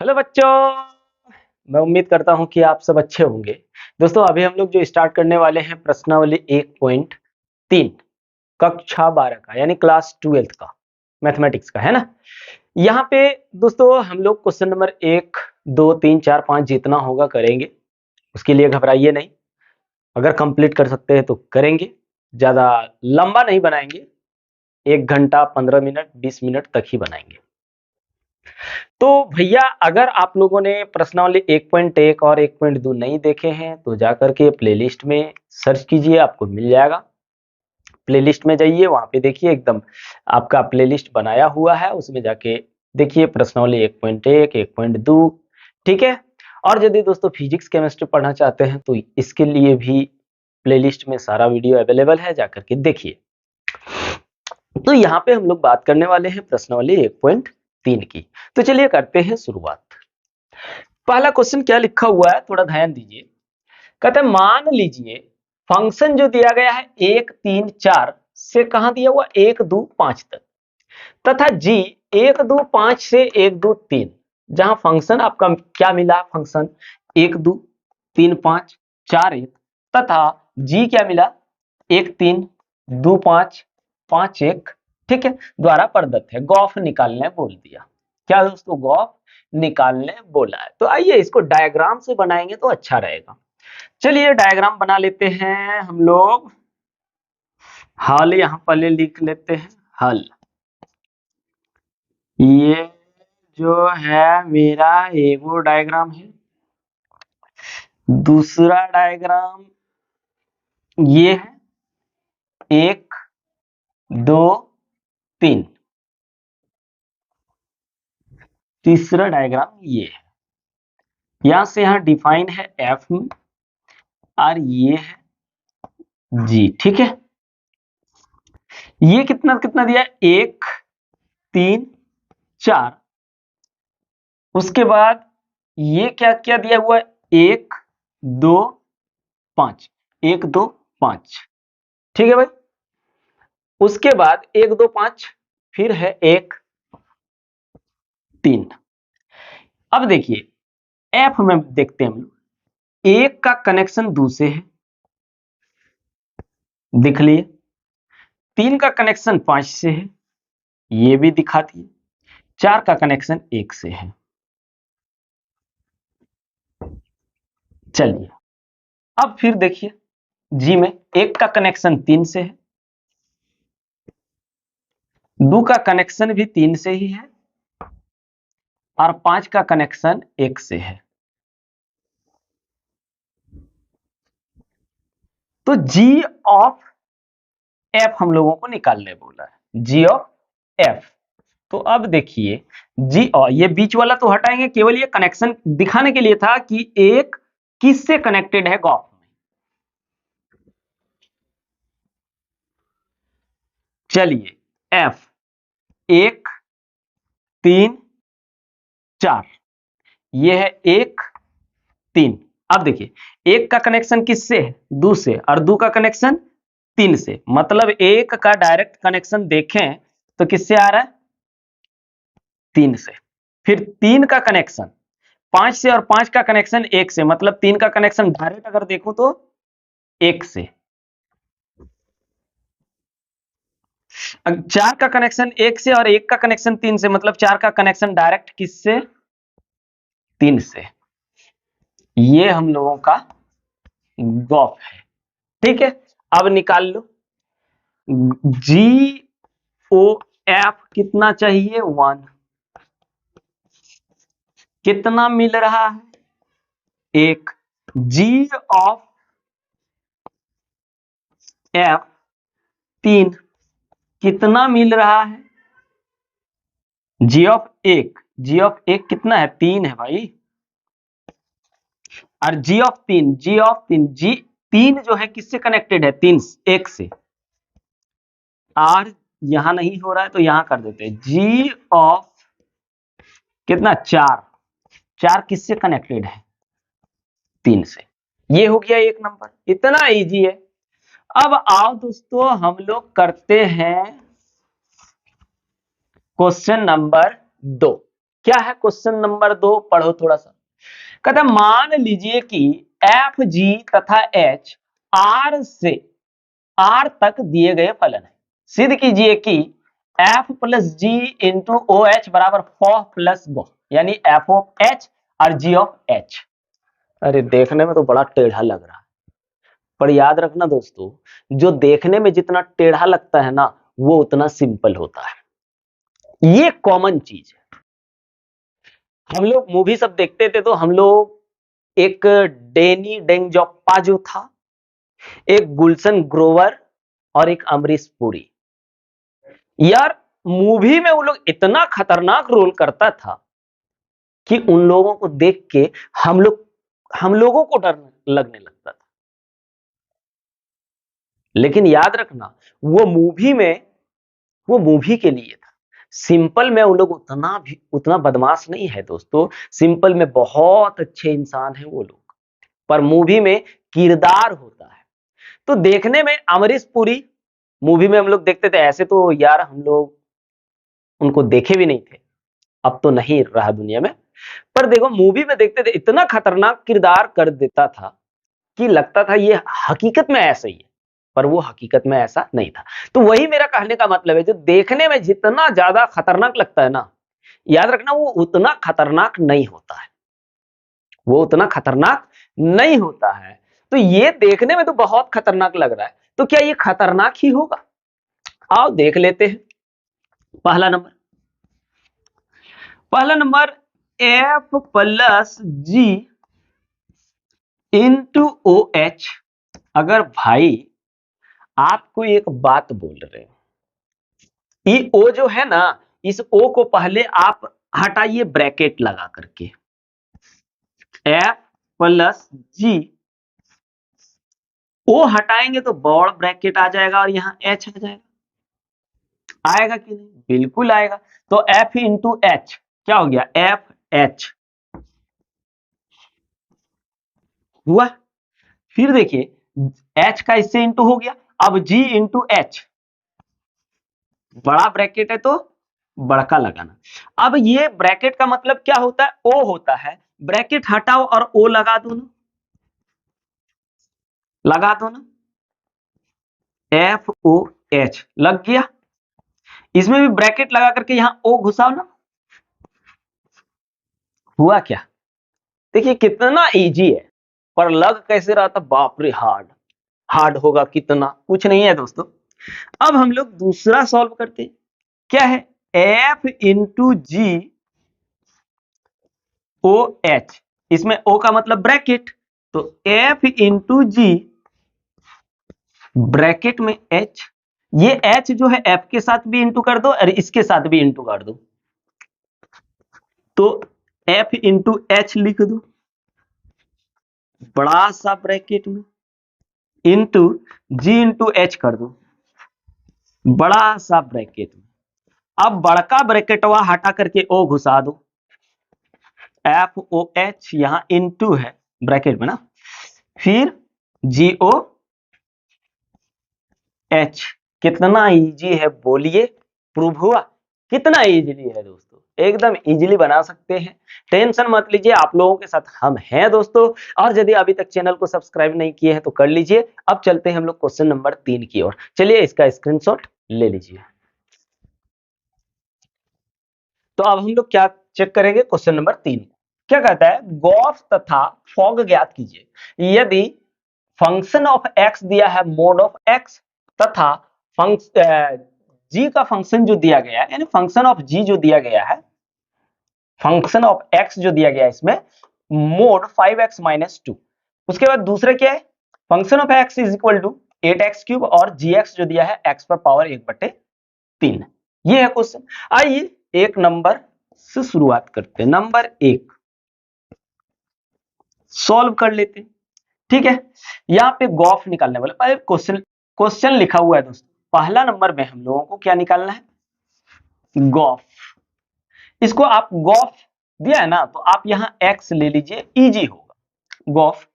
Hello बच्चों, मैं उम्मीद करता हूं कि आप सब अच्छे होंगे। दोस्तों अभी हम लोग जो स्टार्ट करने वाले हैं प्रश्नावली 1.3 कक्षा 12 का यानी क्लास 12th का मैथमेटिक्स का, है ना। यहाँ पे दोस्तों हम लोग क्वेश्चन नंबर 1, 2, 3, 4, 5 जितना होगा करेंगे। उसके लिए घबराइए नहीं, अगर कंप्लीट कर सकते हैं तो करेंगे, ज़्यादा लंबा नहीं बनाएंगे। 1 घंटा 15 मिनट 20 मिनट तक ही बनाएंगे। तो भैया अगर आप लोगों ने प्रश्नावली 1.1 और 1.2 नहीं देखे हैं तो जाकर के प्लेलिस्ट में सर्च कीजिए, आपको मिल जाएगा। प्लेलिस्ट में जाइए, वहां पे देखिए एकदम आपका प्लेलिस्ट बनाया हुआ है, उसमें जाके देखिए प्रश्नावली 1.1 1.2, ठीक है। और यदि दोस्तों फिजिक्स केमिस्ट्री पढ़ना चाहते हैं तो इसके लिए भी प्लेलिस्ट में सारा वीडियो अवेलेबल है, जाकर के देखिए। तो यहाँ पे हम लोग बात करने वाले हैं प्रश्नावली 1.3 की। तो चलिए करते हैं शुरुआत। पहला क्वेश्चन क्या लिखा हुआ है थोड़ा ध्यान दीजिए। कहते हैं मान लीजिए फंक्शन जो दिया गया है 1 3 4 से कहां दिया हुआ 1 2 5 तक, तथा जी 1 2 5 से 1 2 3, जहां फंक्शन आपका क्या मिला, फंक्शन 1 2 3 5 4 1, तथा जी क्या मिला 1 3 2 5 5 1, ठीक है, द्वारा प्रदत्त है। गॉफ निकालने बोल दिया। क्या दोस्तों, गॉफ निकालने बोला है। तो आइए इसको डायग्राम से बनाएंगे तो अच्छा रहेगा। चलिए डायग्राम बना लेते हैं हम लोग। हल यहां पहले लिख लेते हैं, हल। ये जो है मेरा एगो डायग्राम है। दूसरा डायग्राम ये है 1 2 3। तीसरा डायग्राम ये है, यहां से यहां डिफाइन है एफ में, और ये है जी, ठीक है। ये कितना कितना दिया, 1 3 4। उसके बाद ये क्या क्या दिया हुआ है, 1 2 5, 1 2 5, ठीक है भाई। उसके बाद 1 2 5 फिर है 1 3। अब देखिए एफ में देखते हैं हम लोग, 1 का कनेक्शन 2 से है, दिख लिए। 3 का कनेक्शन 5 से है, ये भी दिखा दिए। 4 का कनेक्शन 1 से है। चलिए अब फिर देखिए जी में 1 का कनेक्शन 3 से है, 2 का कनेक्शन भी 3 से ही है, और 5 का कनेक्शन 1 से है। तो जी ऑफ एफ हम लोगों को निकालने बोला है, जी ऑफ एफ। तो अब देखिए जी, और ये बीच वाला तो हटाएंगे, केवल ये कनेक्शन दिखाने के लिए था कि एक किससे कनेक्टेड है गॉफ में। चलिए एफ 1 3 4, ये है 1 3। अब देखिए 1 का कनेक्शन किससे है, 2 से, और 2 का कनेक्शन 3 से, मतलब 1 का डायरेक्ट कनेक्शन देखें तो किससे आ रहा है, 3 से। फिर 3 का कनेक्शन 5 से, और 5 का कनेक्शन 1 से, मतलब 3 का कनेक्शन डायरेक्ट अगर देखूं तो 1 से। 4 का कनेक्शन 1 से और 1 का कनेक्शन 3 से, मतलब 4 का कनेक्शन डायरेक्ट किससे, 3 से। ये हम लोगों का गॉफ है, ठीक है। अब निकाल लो जी ओ एफ कितना चाहिए, 1। कितना मिल रहा है, 1। जी ऑफ एफ 3 कितना मिल रहा है, जी ऑफ 1। जी ऑफ 1 कितना है, 3 है भाई। और जी ऑफ 3, जी ऑफ 3, जी 3 जो है किससे कनेक्टेड है, 3 1 से। और यहां नहीं हो रहा है तो यहां कर देते हैं, जी ऑफ कितना, 4। 4 किससे कनेक्टेड है, 3 से। ये हो गया एक नंबर, इतना इजी है। अब आओ दोस्तों हम लोग करते हैं क्वेश्चन नंबर 2। क्या है क्वेश्चन नंबर 2, पढ़ो थोड़ा सा। कहता है मान लीजिए कि एफ जी तथा एच आर तक दिए गए फलन है। सिद्ध कीजिए कि एफ प्लस जी इंटू ओ एच बराबर फॉ प्लस गो, यानी एफ ऑफ एच और जी ऑफ एच। अरे देखने में तो बड़ा टेढ़ा लग रहा है, पर याद रखना दोस्तों, जो देखने में जितना टेढ़ा लगता है ना, वो उतना सिंपल होता है। ये कॉमन चीज है। हम लोग मूवी सब देखते थे तो हम लोग एक डेनी डेंगजोप्पा जो था, एक गुलशन ग्रोवर और एक अमरीश पुरी, यार मूवी में वो लोग इतना खतरनाक रोल करता था कि उन लोगों को देख के हम लोगों को डर लगने लगता था। लेकिन याद रखना, वो मूवी के लिए था। सिंपल में वो लोग उतना बदमाश नहीं है दोस्तों। सिंपल में बहुत अच्छे इंसान हैं वो लोग, पर मूवी में किरदार होता है। तो देखने में अमरीश पुरी मूवी में हम लोग देखते थे, ऐसे तो यार हम लोग उनको देखे भी नहीं थे, अब तो नहीं रहा दुनिया में। पर देखो मूवी में देखते थे, इतना खतरनाक किरदार कर देता था कि लगता था ये हकीकत में ऐसा ही है, पर वो हकीकत में ऐसा नहीं था। तो वही मेरा कहने का मतलब है, जो देखने में जितना ज्यादा खतरनाक लगता है ना, याद रखना वो उतना खतरनाक नहीं होता है। वो उतना खतरनाक नहीं होता है। तो ये देखने में तो बहुत खतरनाक लग रहा है, तो क्या ये खतरनाक ही होगा? आओ देख लेते हैं। पहला नंबर एफ प्लस जी इंटू ओ एच। अगर भाई आपको एक बात बोल रहे हो, ये ओ जो है ना, इस ओ को पहले आप हटाइए ब्रैकेट लगा करके, एफ प्लस जी, ओ हटाएंगे तो बॉड ब्रैकेट आ जाएगा और यहां एच आ जाएगा। आएगा कि नहीं? बिल्कुल आएगा। तो एफ इंटू एच क्या हो गया? एफ एच हुआ। फिर देखिए एच का इससे इंटू हो गया, अब जी इंटू एच, बड़ा ब्रैकेट है तो बड़का लगाना। अब ये ब्रैकेट का मतलब क्या होता है? ओ होता है। ब्रैकेट हटाओ और ओ लगा दो ना, एफ ओ एच लग गया। इसमें भी ब्रैकेट लगा करके यहां ओ घुसाओ ना। हुआ क्या? देखिए कितना इजी है, पर लग कैसे रहा था? बाप रे, हार्ड होगा कितना, कुछ नहीं है दोस्तों। अब हम लोग दूसरा सॉल्व करते हैं। क्या है? एफ इंटू जी ओ एच, इसमें ओ का मतलब ब्रैकेट, तो एफ इंटू जी ब्रैकेट में एच। ये एच जो है एफ के साथ भी इंटू कर दो और इसके साथ भी इंटू कर दो, तो एफ इंटू एच लिख दो बड़ा सा ब्रैकेट में, इंटू जी इंटू एच कर दो बड़ा सा ब्रैकेट में। अब बड़का ब्रैकेटवा हटा करके ओ घुसा दो, एफ ओ एच यहां इंटू है ब्रैकेट में ना, फिर जी ओ एच। कितना इजी है बोलिए? प्रूव हुआ? कितना इजीली है दोस्तों, एकदम इजीली बना सकते हैं। टेंशन मत लीजिए, आप लोगों के साथ हम हैं दोस्तों। और यदि अभी तक चैनल को सब्सक्राइब नहीं किए हैं तो कर लीजिए। अब चलते हैं हम लोग क्वेश्चन नंबर 3 की ओर। चलिए इसका स्क्रीनशॉट ले लीजिए। तो अब हम लोग क्या चेक करेंगे? क्वेश्चन नंबर 3 क्या कहता है? गॉस तथा फॉग ज्ञात कीजिए। यदि फंक्शन ऑफ एक्स दिया है मोड ऑफ एक्स, तथा जी का फंक्शन जो दिया गया है, यानी फंक्शन ऑफ जी जो दिया गया है, फंक्शन ऑफ एक्स जो दिया गया है इसमें मोड 5x माइनस 2। उसके बाद दूसरा क्या है? Function of X is equal to 8x cube, और जी एक्स जो दिया है x पर पावर 1/3। ये है क्वेश्चन। आइए एक नंबर से शुरुआत करते हैं। नंबर 1 सॉल्व कर लेते हैं। ठीक है, यहाँ पे गॉफ निकालने वाले पहले क्वेश्चन लिखा हुआ है दोस्तों। पहला नंबर में हम लोगों को क्या निकालना है? गॉफ। इसको आप गॉफ दिया है ना, तो आप यहां x ले लीजिए, इजी होगा। गॉफ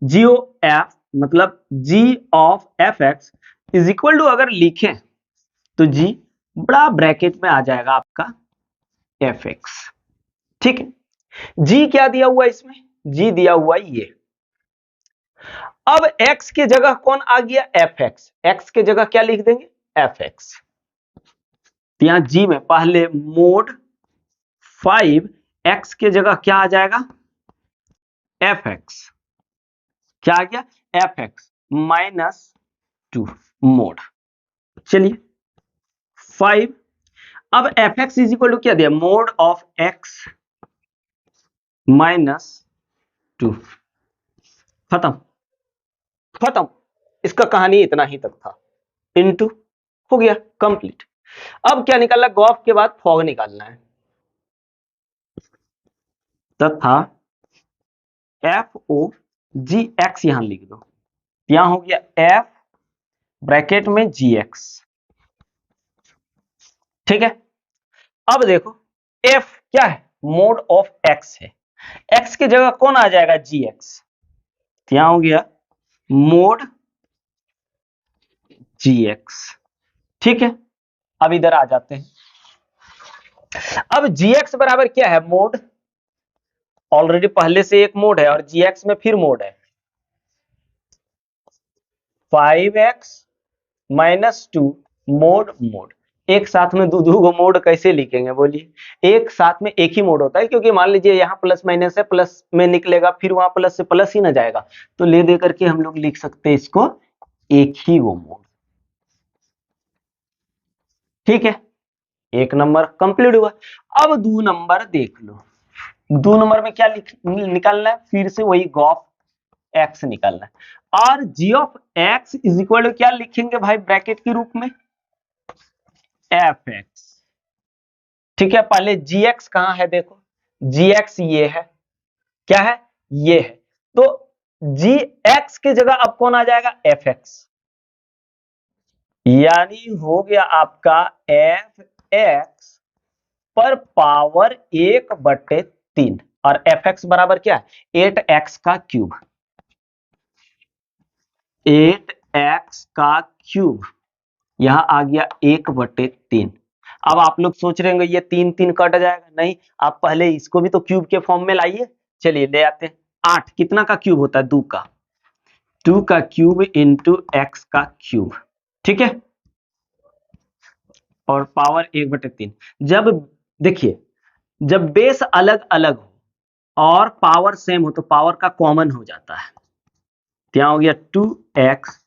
जी ओ एफ मतलब G of F X is equal to, अगर लिखें तो जी बड़ा ब्रैकेट में आ जाएगा आपका एफ एक्स। ठीक है, जी क्या दिया हुआ इसमें, जी दिया हुआ ये। अब x के जगह कौन आ गया, fx, x के जगह क्या लिख देंगे, fx। तो यहां g में पहले मोड 5, x के जगह क्या आ जाएगा, fx, क्या आ गया, fx माइनस 2 मोड। चलिए 5, अब fx इज इक्वल टू क्या दिया, मोड ऑफ x माइनस 2। खत्म, खत्म, इसका कहानी इतना ही तक था, इनटू हो गया, कंप्लीट। अब क्या निकालना, गॉफ के बाद फॉग निकालना है, तथा एफ ओ जी एक्स यहां लिख दो, यहां हो गया एफ ब्रैकेट में जी एक्स। ठीक है, अब देखो एफ क्या है, मोड ऑफ एक्स है, एक्स की जगह कौन आ जाएगा, जी एक्स, यहां हो गया मोड जी एक्स। ठीक है, अब इधर आ जाते हैं, अब जी एक्स बराबर क्या है, मोड, ऑलरेडी पहले से एक मोड है और जी एक्स में फिर मोड है, 5x माइनस 2 मोड मोड। एक साथ में दो दो मोड कैसे लिखेंगे बोलिए, एक साथ में एक ही मोड होता है, क्योंकि मान लीजिए यहाँ प्लस माइनस है, प्लस में निकलेगा, फिर वहां प्लस से प्लस ही ना जाएगा, तो ले दे करके हम लोग लिख सकते हैं इसको एक ही वो मोड। ठीक है, एक नंबर कंप्लीट हुआ। अब 2 नंबर देख लो, 2 नंबर में क्या निकालना है, फिर से वही गॉफ एक्स निकालना है, और G of X is equal to क्या लिखेंगे भाई, ब्रैकेट के रूप में एफ एक्स। ठीक है, पहले जी एक्स कहां है, देखो जी एक्स ये है, क्या है, ये है, तो जी एक्स की जगह अब कौन आ जाएगा, एफ एक्स, यानी हो गया आपका एफ एक्स पर पावर 1/3, और एफ एक्स बराबर क्या है, 8x का क्यूब, 8x का क्यूब, यहां आ गया 1/3। अब आप लोग सोच रहे होंगे ये 3 3 कट जाएगा, नहीं, आप पहले इसको भी तो क्यूब के फॉर्म में लाइए, चलिए ले आते हैं। 8 कितना का क्यूब होता है, 2 का, 2 का क्यूब इंटू एक्स का क्यूब। ठीक है, और पावर 1/3। जब देखिए, जब बेस अलग अलग हो और पावर सेम हो तो पावर का कॉमन हो जाता है, क्या हो गया 2x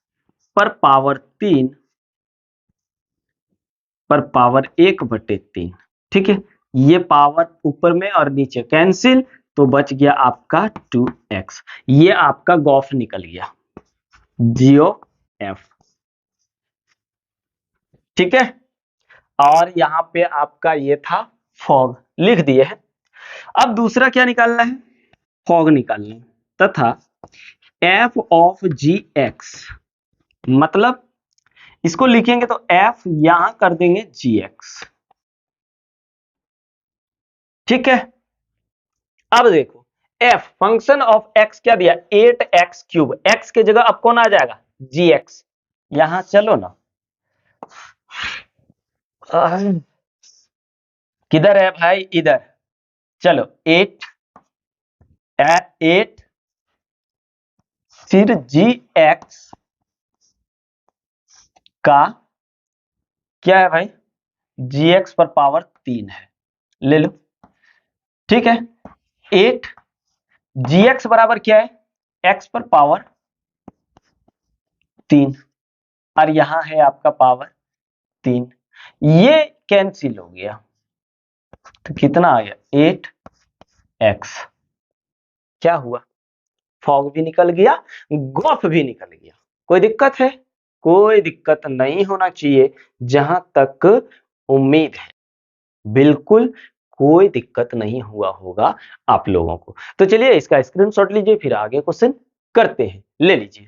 पर पावर 3 पर पावर 1/3। ठीक है, ये पावर ऊपर में और नीचे कैंसिल, तो बच गया आपका 2x, ये आपका गॉफ निकल गया, जियो एफ। ठीक है, और यहां पे आपका ये था फॉग, लिख दिए है। अब दूसरा क्या निकालना है, फॉग निकालना है, तथा एफ ऑफ जी एक्स, मतलब इसको लिखेंगे तो एफ यहां कर देंगे जी एक्स। ठीक है, अब देखो एफ फंक्शन ऑफ एक्स क्या दिया, 8x क्यूब, एक्स के जगह अब कौन आ जाएगा, जी एक्स, यहां चलो ना, किधर है भाई, इधर चलो, 8 फिर जी एक्स का क्या है भाई, जी एक्स पर पावर 3 है, ले लो। ठीक है, 8 जी एक्स बराबर क्या है, एक्स पर पावर 3, और यहां है आपका पावर 3, ये कैंसिल हो गया, तो कितना आ गया 8x। क्या हुआ, फॉग भी निकल गया, गॉफ भी निकल गया। कोई दिक्कत है, कोई दिक्कत नहीं होना चाहिए, जहां तक उम्मीद है बिल्कुल कोई दिक्कत नहीं हुआ होगा आप लोगों को। तो चलिए इसका स्क्रीनशॉट लीजिए, फिर आगे क्वेश्चन करते हैं, ले लीजिए।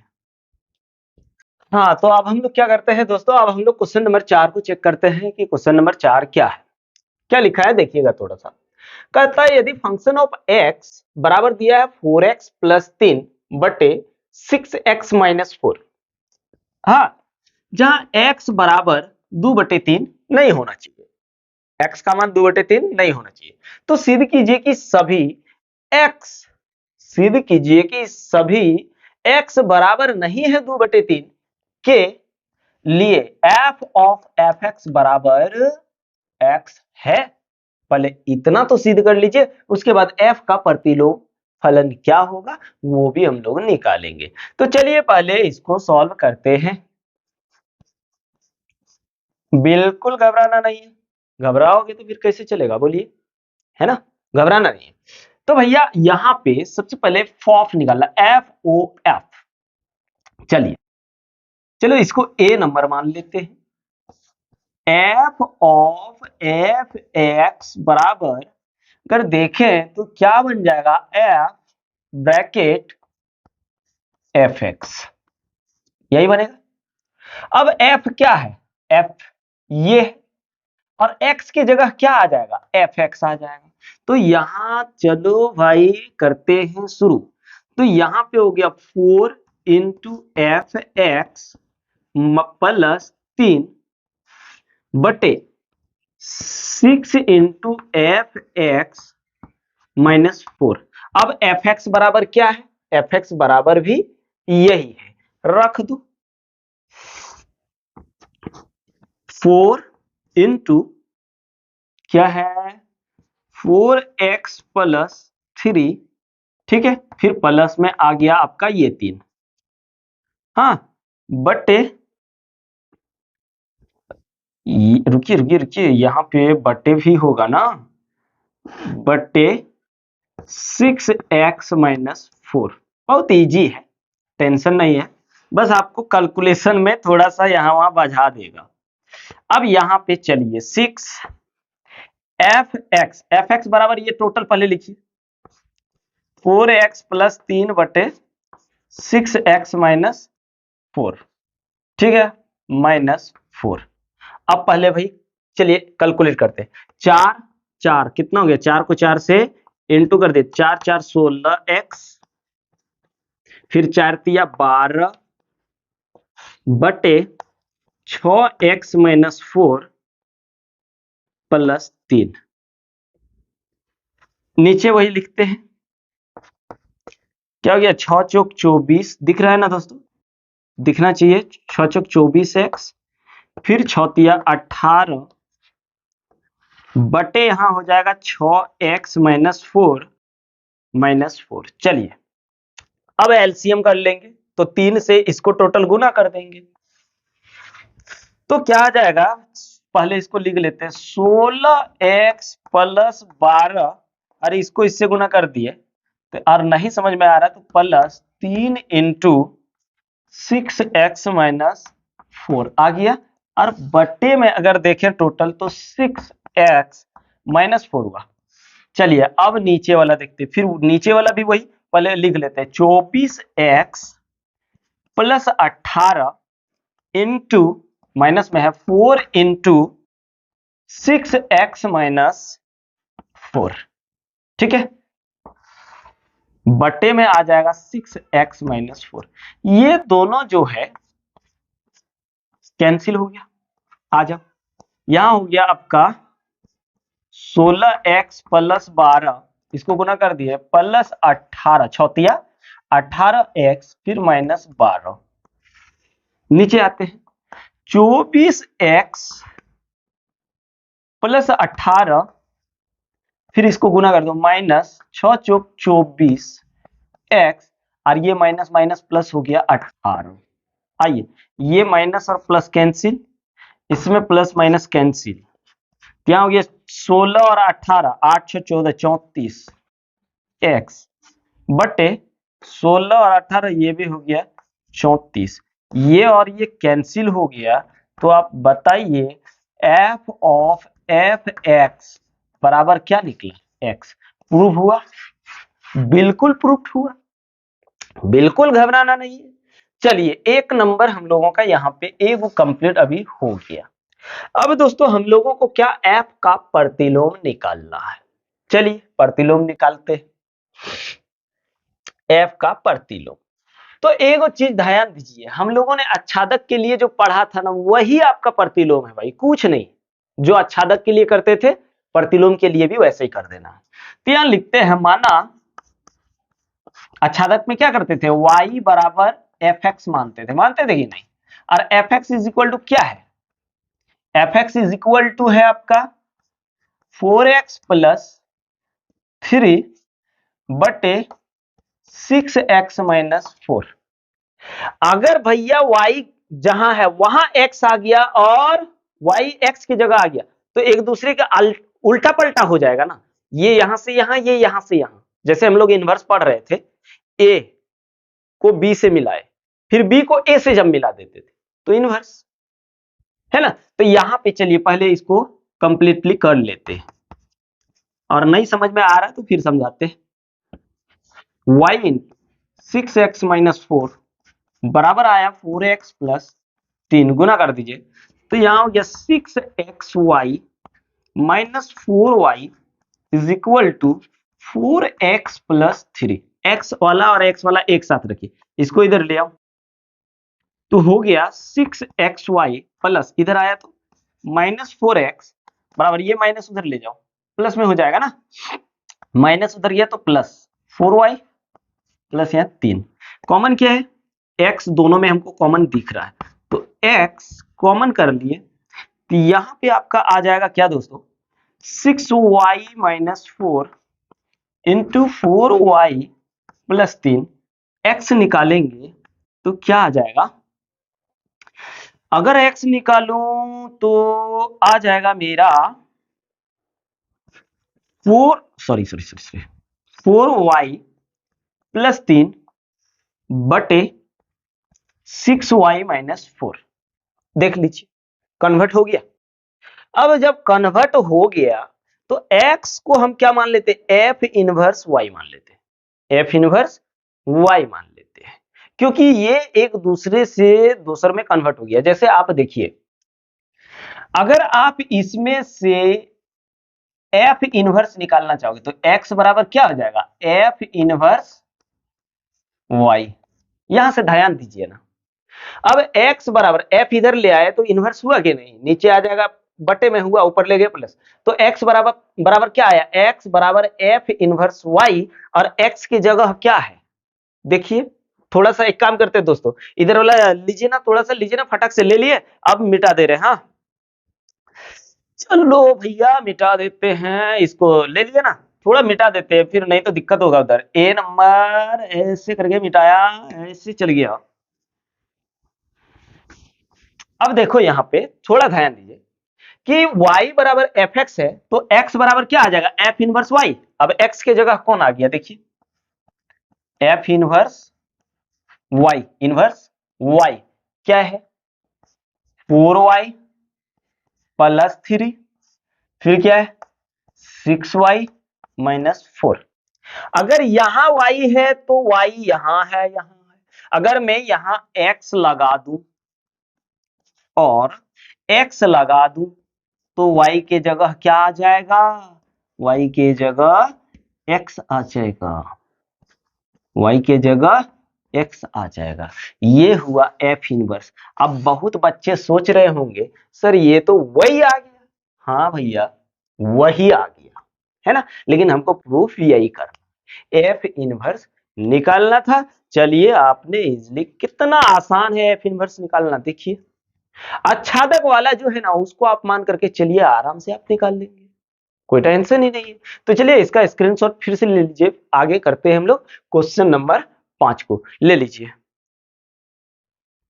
हाँ, तो अब हम लोग क्या करते हैं दोस्तों, अब हम लोग क्वेश्चन नंबर 4 को चेक करते हैं कि क्वेश्चन नंबर 4 क्या है, क्या लिखा है देखिएगा थोड़ा सा। कहता है यदि फंक्शन ऑफ x बराबर दिया है 4x प्लस 3 बटे 6x माइनस 4, हाँ, जहां x बराबर 2/3 नहीं होना चाहिए, x का मान 2/3 नहीं होना चाहिए। तो सिद्ध कीजिए कि सभी x, सिद्ध कीजिए कि सभी x बराबर नहीं है 2/3 के लिए f ऑफ fx बराबर x है। पहले इतना तो सिद्ध कर लीजिए, उसके बाद f का प्रतिलोम फलन क्या होगा वो भी हम लोग निकालेंगे। तो चलिए पहले इसको सॉल्व करते हैं। बिल्कुल घबराना नहीं है, घबराओगे तो फिर कैसे चलेगा बोलिए, है ना, घबराना नहीं है। तो भैया यहां पे सबसे पहले फॉफ निकालना, FOF। चलिए चलो इसको A नंबर मान लेते हैं। f ऑफ एफ एक्स बराबर अगर देखें तो क्या बन जाएगा, f ब्रैकेट एफ एक्स, यही बनेगा। अब f क्या है, f ये है, और x की जगह क्या आ जाएगा, एफ एक्स आ जाएगा। तो यहां चलो भाई करते हैं शुरू। तो यहां पे हो गया 4 इंटू एफ एक्स प्लस 3 बटे 6 इंटू एफ एक्स माइनस 4। अब एफ एक्स बराबर क्या है, एफ एक्स बराबर भी यही है, रख दो 4 इंटू क्या है 4x प्लस 3, ठीक है, फिर प्लस में आ गया आपका ये 3, हाँ बटे रुकिए रुकिए रुकिए, यहाँ पे बटे भी होगा ना, बटे 6x माइनस 4। बहुत इजी है, टेंशन नहीं है, बस आपको कैलकुलेशन में थोड़ा सा यहाँ वहां बजा देगा। अब यहाँ पे चलिए 6 एफ एक्स बराबर ये टोटल पहले लिखिए 4x प्लस 3 बटे 6x माइनस 4, ठीक है, माइनस 4। अब पहले भाई चलिए कैलकुलेट करते हैं, 4 4 कितना हो गया, 4 को 4 से इंटू कर दे, 4 4 16x, फिर 4 तिया 12 बटे 6x माइनस 4 प्लस 3, नीचे वही लिखते हैं, क्या हो गया 6 चौक 24, दिख रहा है ना दोस्तों, दिखना चाहिए, 6 चौक 24x, फिर 6 तिया 18 बटे यहां हो जाएगा 6x माइनस 4। चलिए अब एलसीएम कर लेंगे, तो 3 से इसको टोटल गुना कर देंगे, तो क्या आ जाएगा, पहले इसको लिख लेते हैं 16x प्लस 12, अरे इसको इससे गुना कर दिए तो और नहीं समझ में आ रहा तो प्लस 3 इंटू 6x माइनस 4 आ गया, और बट्टे में अगर देखें टोटल तो 6x माइनस 4 हुआ। चलिए अब नीचे वाला देखते, फिर नीचे वाला भी वही पहले लिख लेते हैं 24x प्लस 18 इंटू माइनस में है 4 इंटू 6x माइनस 4, ठीक है, बटे में आ जाएगा 6x माइनस 4। ये दोनों जो है कैंसिल हो गया, आ जाओ यहां हो गया आपका 16x प्लस 12, इसको गुना कर दिए प्लस 18 छौतिया 18x फिर माइनस 12, नीचे आते हैं 24x प्लस 18 फिर इसको गुना कर दो माइनस 6 चौक 24x, और ये माइनस माइनस प्लस हो गया 18। आइए ये माइनस और प्लस कैंसिल, इसमें प्लस माइनस कैंसिल, क्या हो गया 16 और 18 8 6 14 34 x बटे 16 और 18 ये भी हो गया 34, ये और ये कैंसिल हो गया, तो आप बताइए f ऑफ एफ एक्स बराबर क्या निकला, x। प्रूफ हुआ, बिल्कुल प्रूफ हुआ, बिल्कुल घबराना नहीं है। चलिए एक नंबर हम लोगों का यहाँ पे एक कंप्लीट अभी हो गया। अब दोस्तों हम लोगों को क्या f का प्रतिलोम निकालना है, चलिए प्रतिलोम निकालते हैं, f का प्रतिलोम। तो एक चीज ध्यान दीजिए, हम लोगों ने आच्छादक के लिए जो पढ़ा था ना वही आपका प्रतिलोम है भाई, कुछ नहीं, जो आच्छादक के लिए करते थे प्रतिलोम के लिए भी वैसे ही कर देना है। तो यहां लिखते हैं, माना आच्छादक में क्या करते थे, y बराबर fx मानते थे कि नहीं, और fx इज इक्वल टू क्या है, fx इज इक्वल टू है आपका 4x प्लस 3 बटे 6x माइनस 4। अगर भैया y जहां है वहां x आ गया और y x की जगह आ गया तो एक दूसरे का उल्टा पलटा हो जाएगा ना, ये यहां से यहां, ये यहां से यहां। जैसे हम लोग इनवर्स पढ़ रहे थे, a को b से मिलाए, फिर b को a से जब मिला देते थे तो इनवर्स है ना। तो यहां पे चलिए पहले इसको कंप्लीटली कर लेते हैं, और नहीं समझ में आ रहा है तो फिर समझाते हैं। y इन 6x माइनस 4 बराबर आया 4x प्लस 3, गुना कर दीजिए तो यहां हो गया 6xy minus 4y is equal to 4x plus 3। x वाला और x वाला एक साथ रखिए, इसको इधर ले आओ तो हो गया 6xy प्लस इधर आया तो माइनस 4x बराबर, ये माइनस उधर ले जाओ प्लस में हो जाएगा ना, माइनस उधर गया तो प्लस 4y प्लस यहाँ 3, कॉमन क्या है, x दोनों में हमको कॉमन दिख रहा है तो x कॉमन कर लिए तो यहां पे आपका आ जाएगा क्या दोस्तों, 6y minus 4 into 4y plus 3, x निकालेंगे तो क्या आ जाएगा, अगर x निकालूं तो आ जाएगा मेरा 4y प्लस 3 बटे 6y माइनस 4। देख लीजिए कन्वर्ट हो गया। अब जब कन्वर्ट हो गया तो x को हम क्या मान लेते, f इनवर्स y मान लेते, f इनवर्स y मान लेते हैं, क्योंकि ये एक दूसरे से दूसरे में कन्वर्ट हो गया। जैसे आप देखिए, अगर आप इसमें से f इनवर्स निकालना चाहोगे तो x बराबर क्या हो जाएगा, f इनवर्स y। यहां से ध्यान दीजिए ना, अब x बराबर f इधर ले आए तो इनवर्स हुआ कि नहीं, नीचे आ जाएगा बटे में हुआ, ऊपर ले गए प्लस, तो x बराबर बराबर क्या आया, x बराबर f इनवर्स y, और x की जगह क्या है, देखिए थोड़ा सा एक काम करते हैं दोस्तों, इधर वाला लीजिए ना, थोड़ा सा लीजिए ना, फटक से ले लिए, अब मिटा दे रहे हैं। हाँ चलो भैया मिटा देते हैं, इसको ले लिए ना, थोड़ा मिटा देते हैं, फिर नहीं तो दिक्कत होगा उधर। ए नंबर ऐसे करके मिटाया, ऐसे चल गया। अब देखो यहाँ पे थोड़ा ध्यान दीजिए कि y बराबर एफ एक्स है तो x बराबर क्या आ जाएगा, f इनवर्स y। अब x की जगह कौन आ गया, देखिए f inverse y, inverse y क्या है 4y प्लस 3, फिर क्या है 6y माइनस 4। अगर यहां y है तो y यहां है, अगर मैं यहां x लगा दूं और x लगा दूं तो y के जगह क्या आ जाएगा, y के जगह x आ जाएगा, y के जगह x आ जाएगा। ये हुआ f इनवर्स। अब बहुत बच्चे सोच रहे होंगे सर ये तो वही आ गया, हाँ भैया वही आ गया है ना, लेकिन हमको प्रूफ यही करना, f इनवर्स निकालना था। चलिए आपने इजिली, कितना आसान है f इनवर्स निकालना, देखिए आच्छादक वाला जो है ना उसको आप मान करके चलिए, आराम से आप निकाल लेंगे, कोई टेंशन ही नहीं है। तो चलिए इसका स्क्रीनशॉट फिर से ले लीजिए, आगे करते हैं हम लोग क्वेश्चन नंबर 5 को ले लीजिए।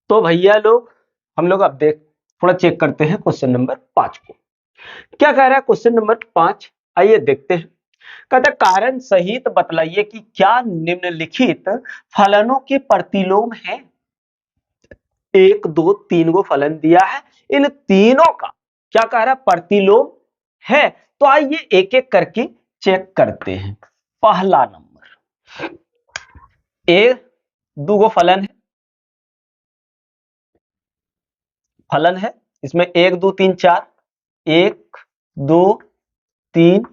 तो भैया लोग हम लोग अब देख थोड़ा चेक करते हैं क्वेश्चन नंबर 5 को, क्या कह रहा है क्वेश्चन नंबर 5, आइए देखते हैं। कहता है कारण सहित बतलाइए कि क्या निम्नलिखित फलनों के प्रतिलोम है। 1 2 3 को फलन दिया है, इन तीनों का क्या कह रहा है, प्रतिलोम है। तो आइए एक एक करके चेक करते हैं। पहला नंबर ए, 2 गो फलन है, इसमें 1 2 3 4, 1 2 3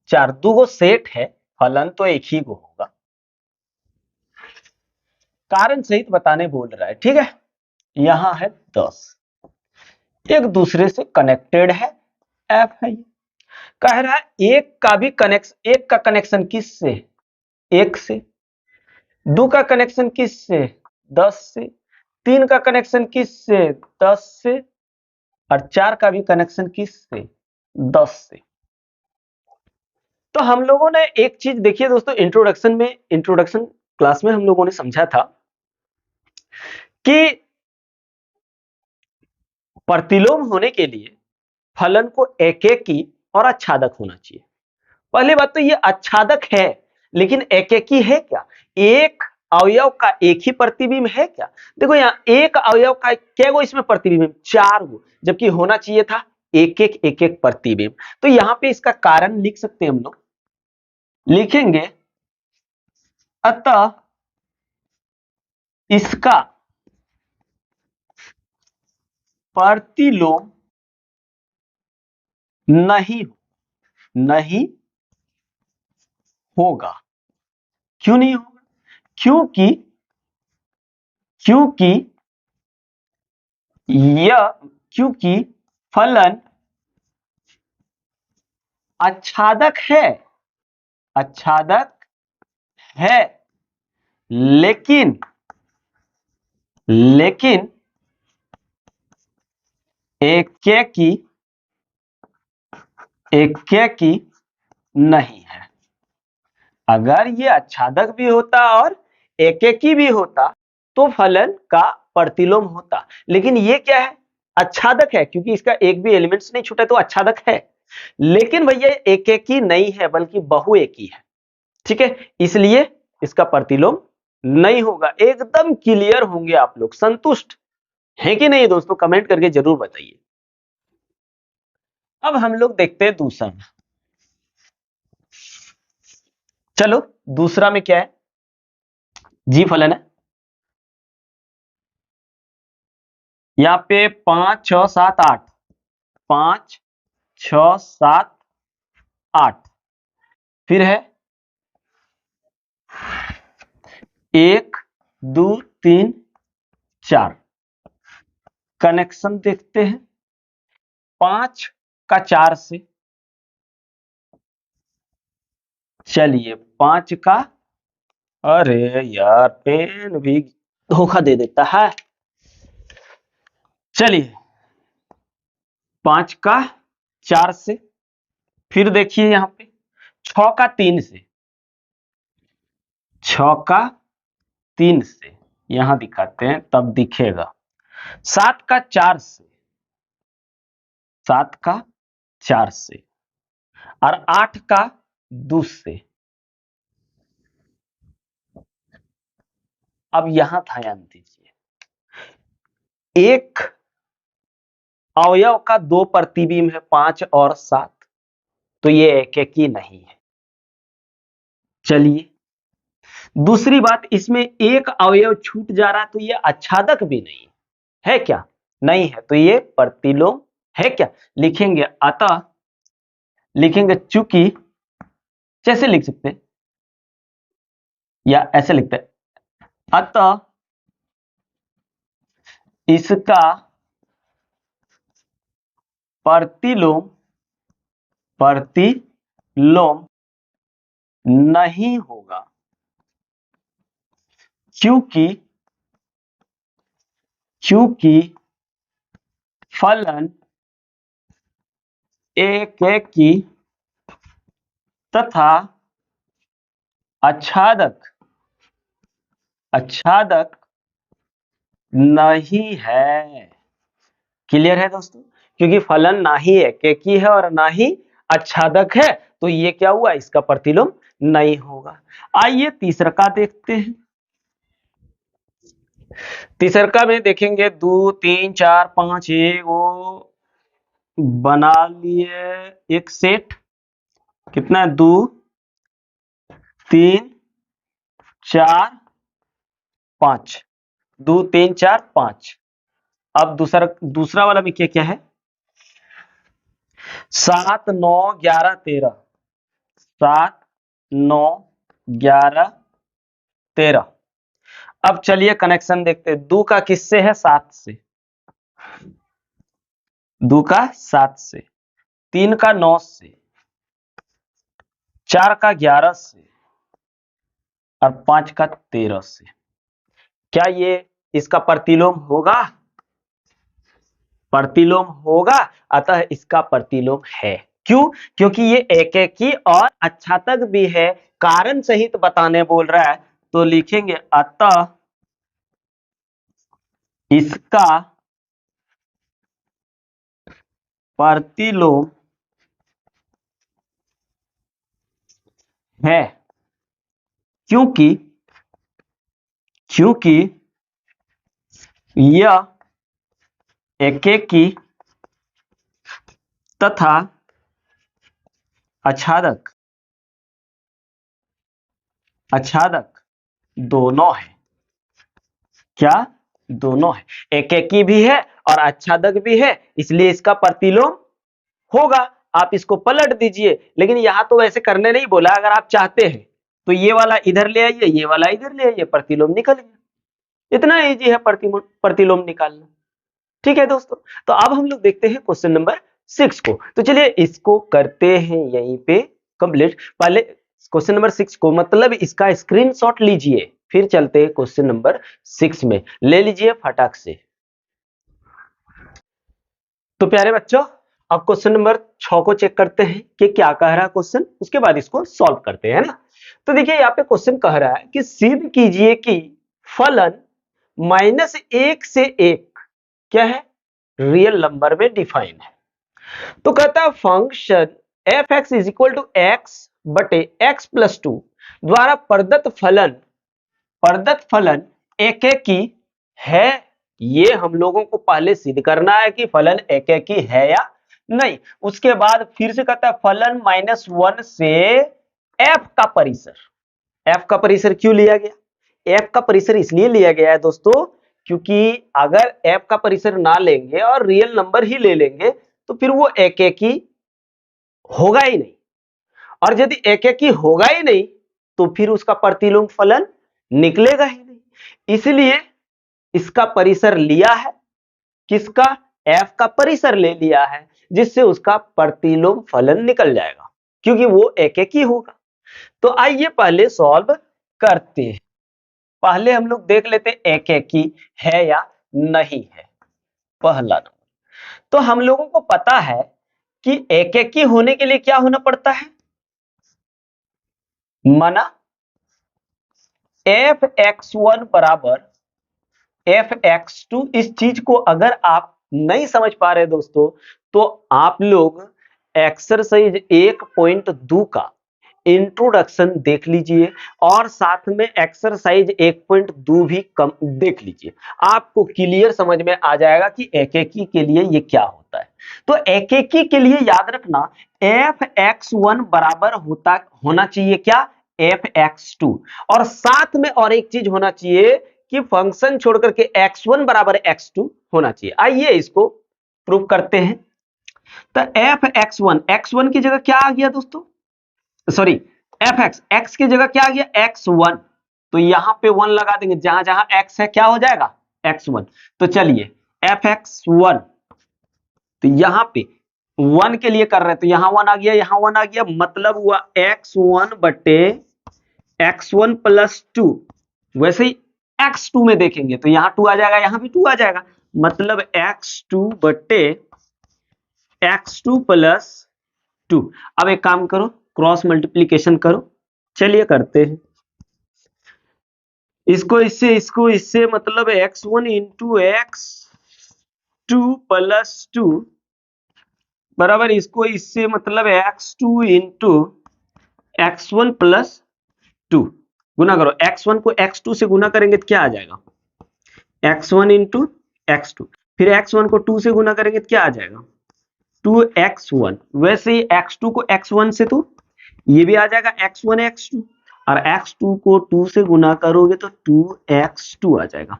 4, 2 गो सेट है, फलन तो एक ही गो होगा। कारण सहित बताने बोल रहा है, ठीक है। यहां है 10, एक दूसरे से कनेक्टेड है, एफ है। कह रहा है एक का कनेक्शन किससे, 1 से, 2 का कनेक्शन किससे, 10 से, 3 का कनेक्शन किससे, 10 से, और 4 का भी कनेक्शन किससे, 10 से। तो हम लोगों ने एक चीज देखिए दोस्तों, इंट्रोडक्शन क्लास में हम लोगों ने समझा था कि प्रतिलोम होने के लिए फलन को एकेकी और आच्छादक होना चाहिए। पहली बात तो ये आच्छादक है, लेकिन एकेकी है क्या? एक अवयव का एक ही प्रतिबिंब है क्या? देखो यहाँ एक अवयव का क्या गो इसमें प्रतिबिंब, 4 गो, जबकि होना चाहिए था एक एक प्रतिबिंब। तो यहाँ पे इसका कारण लिख सकते हैं हम लोग, लिखेंगे अतः इसका प्रतिलोम नहीं होगा। क्यों नहीं होगा? क्योंकि क्योंकि क्योंकि फलन आच्छादक है, लेकिन एकेकी नहीं है। अगर ये आच्छादक भी होता और एकेकी भी होता तो फलन का प्रतिलोम होता, लेकिन ये क्या है, आच्छादक है, क्योंकि इसका एक भी एलिमेंट्स नहीं छूटा तो आच्छादक है, लेकिन भैया एकेकी नहीं है बल्कि बहुएकी है। ठीक है, इसलिए इसका प्रतिलोम नहीं होगा। एकदम क्लियर होंगे आप लोग, संतुष्ट है कि नहीं दोस्तों? कमेंट करके जरूर बताइए। अब हम लोग देखते हैं दूसरा। चलो दूसरा में क्या है, जी फलन है। यहाँ पे 5 6 7 8, 5 6 7 8, फिर है 1 2 3 4। कनेक्शन देखते हैं, 5 का 4 से, चलिए 5 का, अरे यार पेन भी धोखा दे देता है। चलिए 5 का 4 से, फिर देखिए यहां पे 6 का 3 से, 6 का 3 से, यहां दिखाते हैं तब दिखेगा। 7 का 4 से, 7 का 4 से, और 8 का 2 से। अब यहां ध्यान दीजिए, एक अवयव का 2 प्रतिबिंब है, 5 और 7, तो ये एकेकी नहीं है। चलिए दूसरी बात, इसमें एक अवयव छूट जा रहा है तो ये आच्छादक भी नहीं है क्या? नहीं है, तो ये प्रतिलोम है क्या? लिखेंगे अतः, लिखेंगे चूंकि, जैसे लिख सकते हैं या ऐसे लिखते हैं, अतः इसका प्रतिलोम नहीं होगा, क्योंकि फलन एकेकी तथा आच्छादक नहीं है। क्लियर है दोस्तों? क्योंकि फलन ना ही एकेकी है और ना ही आच्छादक है, तो ये क्या हुआ, इसका प्रतिलोम नहीं होगा। आइए तीसरा का देखते हैं। तीसरा में देखेंगे 2 3 4 5, ये वो बना लिए एक सेट, कितना है, 2 3 4 5, 2 3 4 5। अब दूसरा वाला में क्या क्या है, 7 9 11 13, 7 9 11 13। अब चलिए कनेक्शन देखते हैं, 2 का किससे है, 7 से, 2 का 7 से, 3 का 9 से, 4 का 11 से और 5 का 13 से। क्या ये इसका प्रतिलोम होगा? प्रतिलोम होगा, अतः इसका प्रतिलोम है। क्यों? क्योंकि ये एकेकी और अच्छातक भी है, कारण सहित बताने बोल रहा है, तो लिखेंगे अतः इसका प्रतिलोम है। क्योंकि यह एकेकी तथा आच्छादक दोनों है। क्या? दोनों है, एकेकी भी है और आच्छादक भी है, इसलिए इसका प्रतिलोम होगा। आप इसको पलट दीजिए, लेकिन यहां तो वैसे करने नहीं बोला। अगर आप चाहते हैं तो ये वाला इधर ले आइए, ये वाला इधर ले आइए, प्रतिलोम निकल गया। इतना इजी है प्रतिलोम निकालना। ठीक है दोस्तों, तो अब हम लोग देखते हैं क्वेश्चन नंबर 6 को। तो चलिए इसको करते हैं यहीं पे कंप्लीट। पहले क्वेश्चन नंबर 6 को मतलब इसका स्क्रीनशॉट लीजिए, फिर चलते हैं क्वेश्चन नंबर 6 में। ले लीजिए फटाक से। तो प्यारे बच्चों, अब क्वेश्चन नंबर 6 को चेक करते हैं कि क्या कह रहा है क्वेश्चन, उसके बाद इसको सॉल्व करते हैं ना। तो देखिए यहाँ पे क्वेश्चन कह रहा है कि सिद्ध कीजिए कि फलन -1 से 1 क्या है? रियल नंबर में डिफाइन है। तो कहता है फंक्शन f(x) = x बटे x + 2 द्वारा प्रदत्त फलन एकेकी है। ये हम लोगों को पहले सिद्ध करना है कि फलन एकेकी है या नहीं। उसके बाद फिर से कहता है फलन -1 से f का परिसर। f का परिसर क्यों लिया गया? f का परिसर इसलिए लिया गया है दोस्तों, क्योंकि अगर f का परिसर ना लेंगे और रियल नंबर ही ले लेंगे तो फिर वो एकेकी होगा ही नहीं, और यदि एकेकी होगा ही नहीं तो फिर उसका प्रतिलोम फलन निकलेगा ही नहीं। इसलिए इसका परिसर लिया है। किसका? f का परिसर ले लिया है, जिससे उसका प्रतिलोम फलन निकल जाएगा, क्योंकि वो एकेकी होगा। तो आइए पहले सॉल्व करते हैं। पहले हम लोग देख लेते हैं एकेकी है या नहीं है। पहला नंबर, तो हम लोगों को पता है कि एकेकी होने के लिए क्या होना पड़ता है? माना f(x1) बराबर f(x2)। इस चीज को अगर आप नहीं समझ पा रहे दोस्तों, तो आप लोग एक्सरसाइज 1.2 का इंट्रोडक्शन देख लीजिए और साथ में एक्सरसाइज 1.2 भी कम देख लीजिए। आपको क्लियर समझ में आ जाएगा कि एकेकी के लिए ये क्या होता है। तो एकेकी के लिए याद रखना f(x1) बराबर होना चाहिए क्या? f(x2), और साथ में और एक चीज होना चाहिए कि फंक्शन छोड़कर के x1 बराबर x2 होना चाहिए। आइए इसको प्रूव करते हैं। तो f(x1), x1 की जगह क्या आ गया दोस्तों? सॉरी, fx, x की जगह क्या आ गया? x1। तो यहां पे 1 लगा देंगे, जहां जहां x है क्या हो जाएगा? x1। तो चलिए fx1, तो यहां पे 1 के लिए कर रहे हैं, तो यहां 1 आ गया, यहां 1 आ गया, मतलब हुआ x1 बटे x1 + 2। वैसे ही x2 में देखेंगे तो यहां 2 आ जाएगा, यहां भी 2 आ जाएगा, मतलब x2 बटे x2 + 2। अब एक काम करो, क्रॉस मल्टीप्लीकेशन करो। चलिए करते हैं इसको इससे, मतलब x1 × x2 + 2 बराबर इससे मतलब x2 × x1 + 2 गुना करो। x1 को x2 से गुना करेंगे तो क्या आ जाएगा? x1 × x2। फिर x1 को 2 से गुना करेंगे तो क्या आ जाएगा? 2x1। वैसे ही x2 को x1 से, तो ये भी आ जाएगा x1 x2, और x2 को 2 से गुना करोगे तो 2x2 आ जाएगा।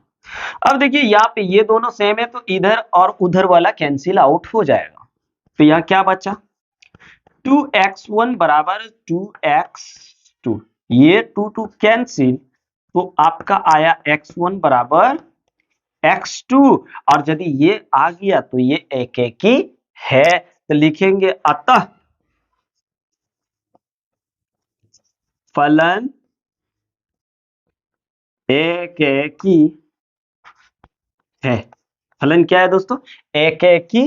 अब देखिए यहाँ पे ये दोनों सेम है, तो इधर और उधर वाला कैंसिल आउट हो जाएगा। तो यहाँ क्या बचा? 2x1 बराबर 2x2, ये 2 कैंसिल, तो आपका आया x1 बराबर x2। और यदि ये आ गया तो ये एकेकी है, तो लिखेंगे अतः फलन एकेकी है। फलन क्या है दोस्तों? एकेकी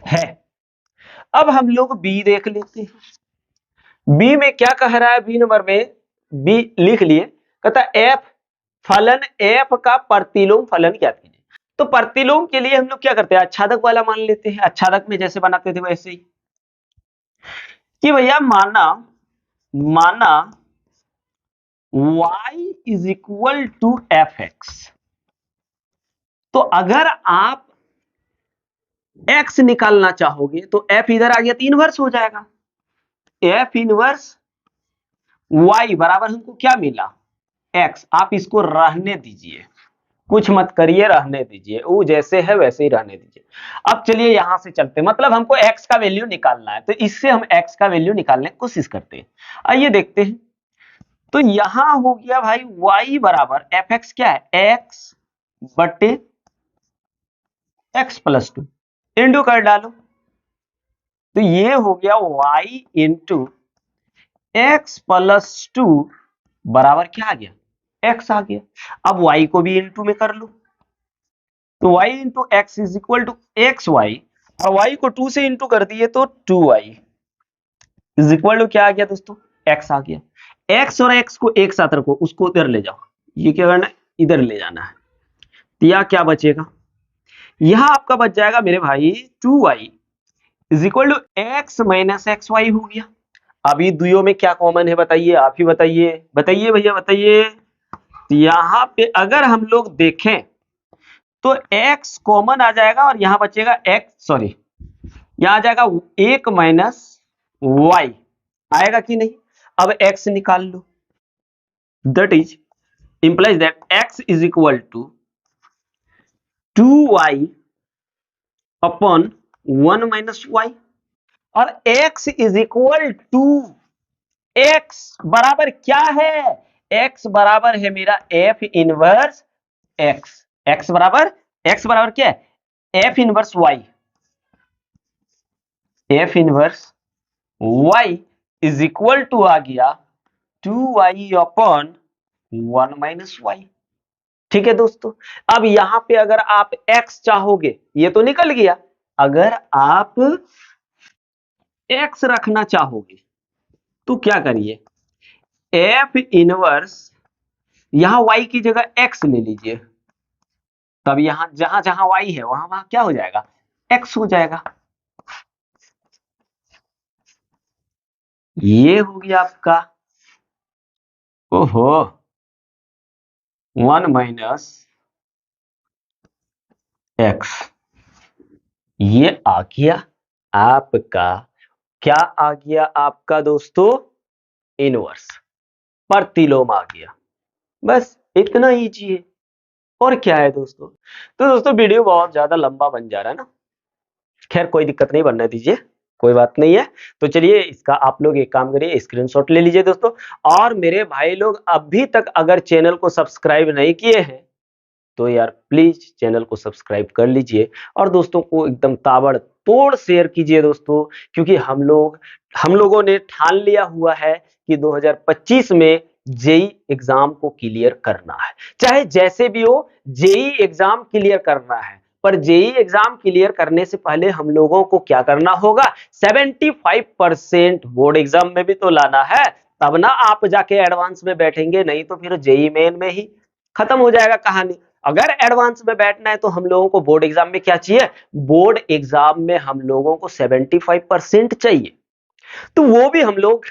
है। अब हम लोग बी देख लेते हैं। बी में क्या कह रहा है? बी नंबर में बी लिख लिए, कहता एफ फलन एफ का प्रतिलोम फलन ज्ञात कीजिए। तो प्रतिलोम के लिए हम लोग क्या करते हैं? आच्छादक वाला मान लेते हैं। आच्छादक में जैसे बनाते थे वैसे ही कि भैया माना y is equal to F X. तो अगर आप x निकालना चाहोगे तो f इधर आ गया तो इनवर्स हो जाएगा। f इनवर्स y बराबर हमको क्या मिला? x। आप इसको रहने दीजिए, कुछ मत करिए, रहने दीजिए, वो जैसे है वैसे ही रहने दीजिए। अब चलिए यहां से चलते, मतलब हमको x का वैल्यू निकालना है, तो इससे हम x का वैल्यू निकालने की कोशिश करते हैं। आइए देखते हैं। तो यहां हो गया भाई y बराबर एफ एक्स क्या है? x बटे x प्लस 2 इंटू कर डालो, तो ये हो गया y इंटू एक्स प्लस 2 बराबर क्या आ गया? x आ गया। अब y को भी इंटू में कर लो, तो y into X is equal to X Y, और y को 2 से इंटू कर दिए तो 2y इज इक्वल टू क्या आ गया दोस्तों? x आ गया। x और x को एक साथ रखो, उसको उधर ले जाओ, ये क्या करना है? इधर ले जाना है। तो यह क्या बचेगा? यहां आपका बच जाएगा मेरे भाई 2y is equal to X minus X Y हो गया। अभी दुइयों में क्या कॉमन है बताइए? आप ही बताइए, बताइए भैया बताइए। यहां पे अगर हम लोग देखें तो x कॉमन आ जाएगा और यहां बचेगा यहां आ जाएगा 1 माइनस वाई, आएगा कि नहीं? अब x निकाल लो, that is implies that x is equal to 2y upon 1 minus Y, और x is equal to x बराबर क्या है? x बराबर है मेरा f इनवर्स x। x बराबर क्या है? f inverse y। f inverse y is equal to आ गया 2y अपॉन 1 माइनस वाई। ठीक है दोस्तों। अब यहां पे अगर आप x चाहोगे, ये तो निकल गया, अगर आप x रखना चाहोगे तो क्या करिए? f इनवर्स यहां y की जगह x ले लीजिए, तब यहां जहां जहां y है वहां वहां क्या हो जाएगा? x हो जाएगा। ये हो गया आपका ओहो 1 माइनस एक्स। ये आ गया आपका, क्या आ गया आपका दोस्तों? इनवर्स, प्रतिलोम आ गया। बस इतना ईजी है, और क्या है दोस्तों? तो दोस्तों वीडियो बहुत ज्यादा लंबा बन जा रहा है ना, खैर कोई दिक्कत नहीं, बनने दीजिए, कोई बात नहीं है। तो चलिए इसका आप लोग एक काम करिए, स्क्रीनशॉट ले लीजिए दोस्तों। और मेरे भाई लोग अभी तक अगर चैनल को सब्सक्राइब नहीं किए हैं तो यार प्लीज चैनल को सब्सक्राइब कर लीजिए, और दोस्तों को एकदम ताबड़तोड़ शेयर कीजिए दोस्तों, क्योंकि हम लोगों ने ठान लिया हुआ है कि 2025 में जेई एग्जाम को क्लियर करना है, चाहे जैसे भी हो जेई एग्जाम क्लियर करना है। पर जेई एग्जाम क्लियर करने से पहले हम लोगों को क्या करना होगा? 75% बोर्ड एग्जाम में भी तो लाना है, तब ना आप जाके एडवांस में बैठेंगे, नहीं तो फिर जेई मेन में ही खत्म हो जाएगा कहानी। अगर एडवांस में बैठना है तो हम लोगों को बोर्ड एग्जाम में क्या चाहिए? बोर्ड एग्जाम में हम लोगों को 75% चाहिए, तो वो भी हम लोग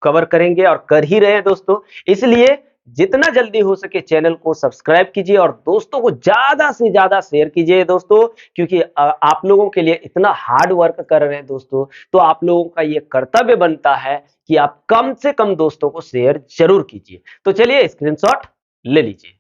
कवर करेंगे और कर ही रहे हैं दोस्तों। इसलिए जितना जल्दी हो सके चैनल को सब्सक्राइब कीजिए और दोस्तों को ज्यादा से ज्यादा शेयर कीजिए दोस्तों, क्योंकि आप लोगों के लिए इतना हार्ड वर्क कर रहे हैं दोस्तों, तो आप लोगों का ये कर्तव्य बनता है कि आप कम से कम दोस्तों को शेयर जरूर कीजिए। तो चलिए स्क्रीनशॉट ले लीजिए।